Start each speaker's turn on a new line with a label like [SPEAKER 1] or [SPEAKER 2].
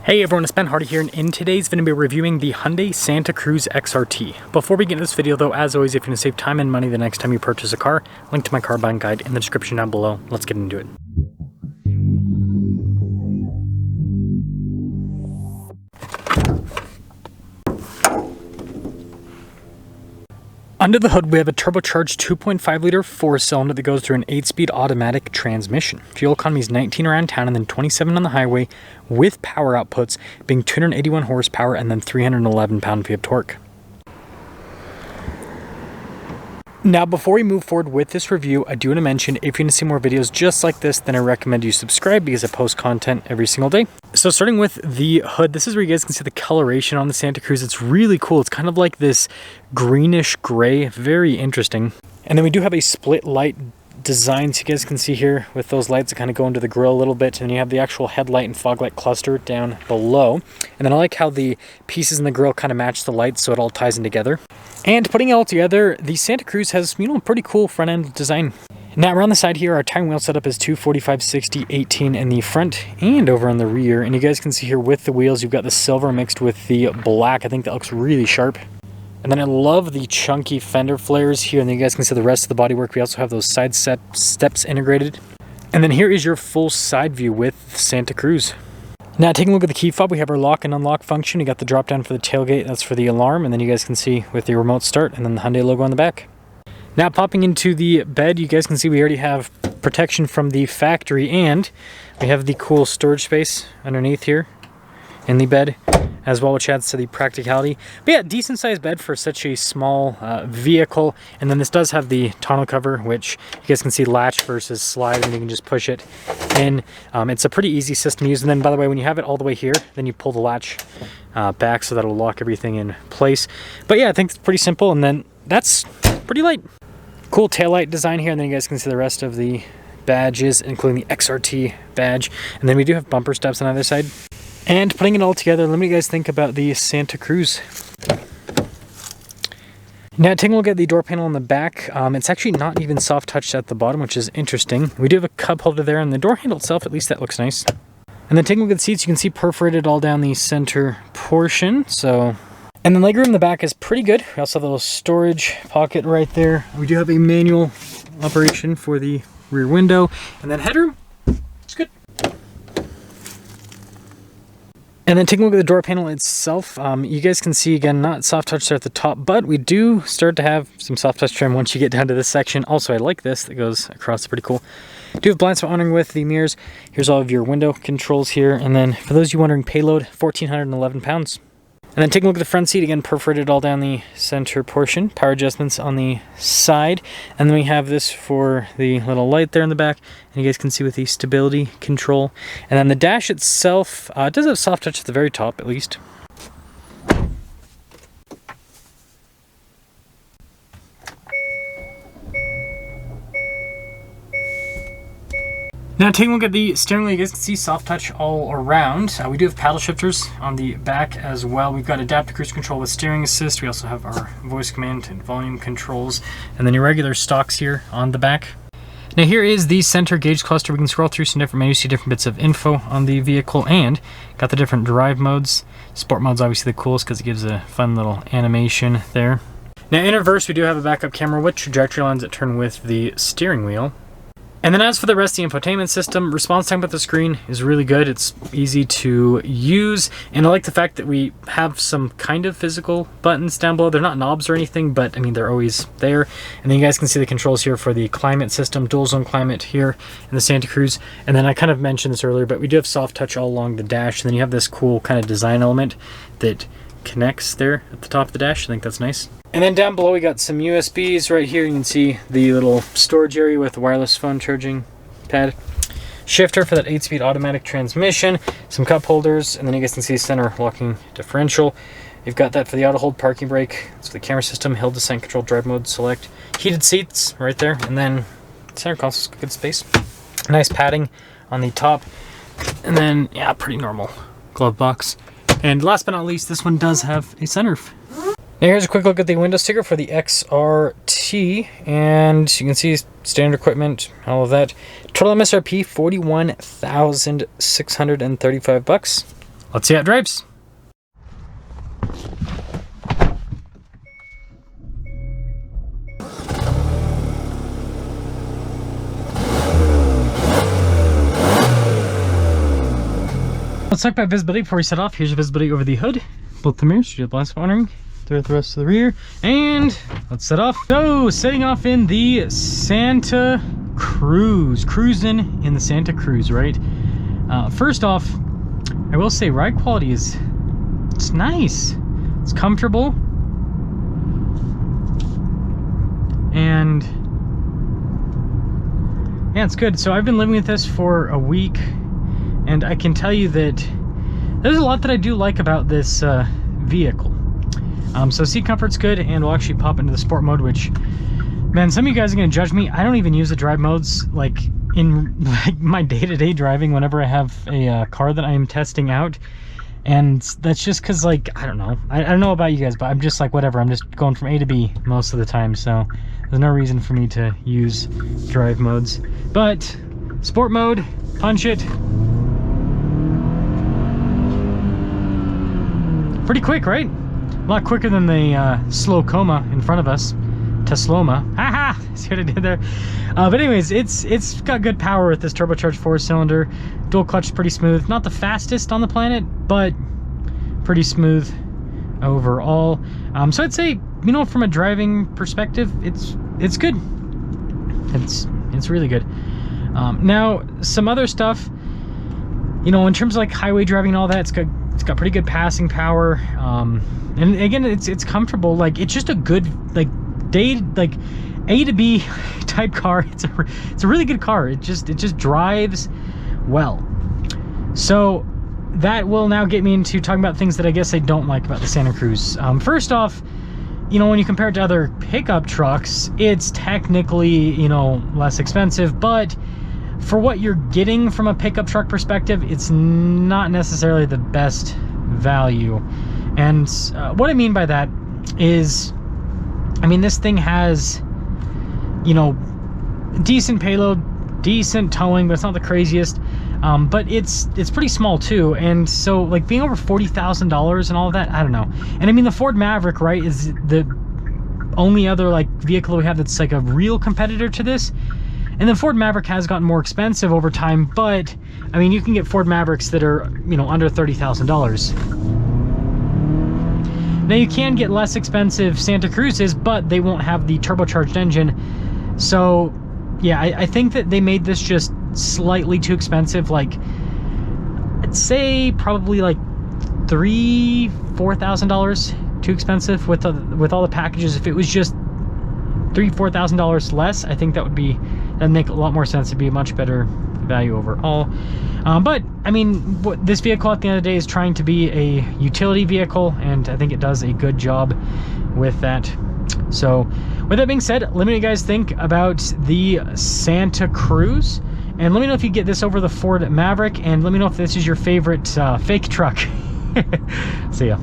[SPEAKER 1] Hey everyone, it's Ben Hardy here, and in today's video, we're reviewing the Hyundai Santa Cruz XRT. Before we get into this video though, as always, if you want to save time and money the next time you purchase a car, link to my car buying guide in the description down below. Let's get into it. Under the hood, we have a turbocharged 2.5 liter 4-cylinder that goes through an 8-speed automatic transmission. Fuel economy is 19 around town and then 27 on the highway, with power outputs being 281 horsepower and then 311 pound-feet of torque. Now, before we move forward with this review, I do want to mention, if you want to see more videos just like this, then I recommend you subscribe because I post content every single day. So starting with the hood, this is where you guys can see the coloration on the Santa Cruz. It's really cool. It's kind of like this greenish gray, very interesting. And then we do have a split light design, so you guys can see here with those lights that kind of go into the grille a little bit, and then you have the actual headlight and fog light cluster down below. And then I like how the pieces in the grille kind of match the lights, so it all ties in together. And putting it all together, the Santa Cruz has, a pretty cool front end design. Now around the side here, our tire wheel setup is 245, 60, 18 in the front and over on the rear. And you guys can see here with the wheels, you've got the silver mixed with the black. I think that looks really sharp. And then I love the chunky fender flares here, and then you guys can see the rest of the bodywork. We also have those side steps integrated. And then here is your full side view with Santa Cruz. Now taking a look at the key fob, we have our lock and unlock function. You got the drop down for the tailgate, that's for the alarm, and then you guys can see with the remote start and then the Hyundai logo on the back. Now popping into the bed, you guys can see we already have protection from the factory, and we have the cool storage space underneath here in the bed as well, which adds to the practicality. But yeah, decent sized bed for such a small vehicle. And then this does have the tonneau cover, which you guys can see latch versus slide, and you can just push it in. It's a pretty easy system to use. And then by the way, when you have it all the way here, then you pull the latch back, so that'll lock everything in place. But yeah, I think it's pretty simple, and then that's pretty light. Cool taillight design here, and then you guys can see the rest of the badges, including the XRT badge. And then we do have bumper steps on either side. And putting it all together, let me guys think about the Santa Cruz. Now taking a look at the door panel on the back, it's actually not even soft touched at the bottom, which is interesting. We do have a cup holder there, and the door handle itself, at least that looks nice. And then taking a look at the seats, you can see perforated all down the center portion. And then legroom in the back is pretty good. We also have a little storage pocket right there. We do have a manual operation for the rear window, and then headroom, it's good. And then taking a look at the door panel itself, you guys can see, again, not soft touch there at the top, but we do start to have some soft touch trim once you get down to this section. Also, I like this that goes across, it's pretty cool. Do have blind spot monitoring with the mirrors. Here's all of your window controls here. And then for those of you wondering, payload, 1,411 pounds. And then taking a look at the front seat, again, perforated all down the center portion, power adjustments on the side. And then we have this for the little light there in the back. And you guys can see with the stability control. And then the dash itself, it does have soft touch at the very top, at least. Now taking a look at the steering wheel, you guys can see soft touch all around. We do have paddle shifters on the back as well. We've got adaptive cruise control with steering assist. We also have our voice command and volume controls, and then your regular stocks here on the back. Now here is the center gauge cluster. We can scroll through some different menus, see different bits of info on the vehicle, and got the different drive modes. Sport mode's obviously the coolest because it gives a fun little animation there. Now in reverse, we do have a backup camera with trajectory lines that turn with the steering wheel. And then as for the rest of the infotainment system, response time with the screen is really good. It's easy to use, and I like the fact that we have some kind of physical buttons down below. They're not knobs or anything, but I mean, they're always there. And then you guys can see the controls here for the climate system, dual zone climate here in the Santa Cruz. And then I kind of mentioned this earlier, but we do have soft touch all along the dash. And then you have this cool kind of design element that connects there at the top of the dash. I think that's nice. And then down below we got some USBs right here. You can see the little storage area with the wireless phone charging pad. Shifter for that 8-speed automatic transmission. Some cup holders, and then you guys can see center locking differential. You've got that for the auto hold parking brake. It's for the camera system, hill descent control, drive mode select. Heated seats right there, and then center console's good space. Nice padding on the top. And then, yeah, pretty normal glove box. And last but not least, this one does have a sunroof. Now here's a quick look at the window sticker for the XRT, and you can see standard equipment, all of that. Total MSRP $41,635. let's see how it drives. Let's talk about visibility before we set off. Here's your visibility over the hood, both the mirrors, your blind spot monitoring, throughout the rest of the rear, and let's set off. So, setting off in the Santa Cruz, cruising in the Santa Cruz, right? First off, I will say ride quality it's nice. It's comfortable. And yeah, it's good. So I've been living with this for a week, and I can tell you that there's a lot that I do like about this vehicle. So seat comfort's good, and we'll actually pop into the sport mode, which, man, some of you guys are gonna judge me. I don't even use the drive modes like in like my day-to-day driving whenever I have a car that I'm testing out. And that's just because, like, I don't know. I don't know about you guys, but I'm just like, whatever. I'm just going from A to B most of the time, so there's no reason for me to use drive modes. But sport mode, punch it. Pretty quick, right? A lot quicker than the slow coma in front of us. Tesloma. Haha! See what I did there? But anyways, it's got good power with this turbocharged 4-cylinder. Dual clutch is pretty smooth. Not the fastest on the planet, but pretty smooth overall. So I'd say, you know, from a driving perspective, it's good. It's really good. Now, some other stuff, you know, in terms of like highway driving and all that, it's got pretty good passing power. And again, it's comfortable. Like, it's just a good, like, A to B type car. It's a really good car. It just drives well. So that will now get me into talking about things that I guess I don't like about the Santa Cruz. First off, you know, when you compare it to other pickup trucks, it's technically, you know, less expensive, but for what you're getting from a pickup truck perspective, it's not necessarily the best value. And what I mean by that is, I mean, this thing has, you know, decent payload, decent towing, but it's not the craziest. But it's pretty small too, and so like being over $40,000 and all of that, I don't know. And I mean, the Ford Maverick, right, is the only other like vehicle we have that's like a real competitor to this. And the Ford Maverick has gotten more expensive over time, but I mean, you can get Ford Mavericks that are, you know, under $30,000. Now you can get less expensive Santa Cruzes, but they won't have the turbocharged engine. So yeah, I think that they made this just slightly too expensive. Like, I'd say probably like $3,000–4,000 too expensive with all the packages. If it was just $3,000–4,000 less, I think that'd make a lot more sense. It'd be a much better value overall. But I mean, this vehicle at the end of the day is trying to be a utility vehicle, and I think it does a good job with that. So with that being said, let me know what you guys think about the Santa Cruz, and let me know if you get this over the Ford Maverick, and let me know if this is your favorite fake truck. See ya.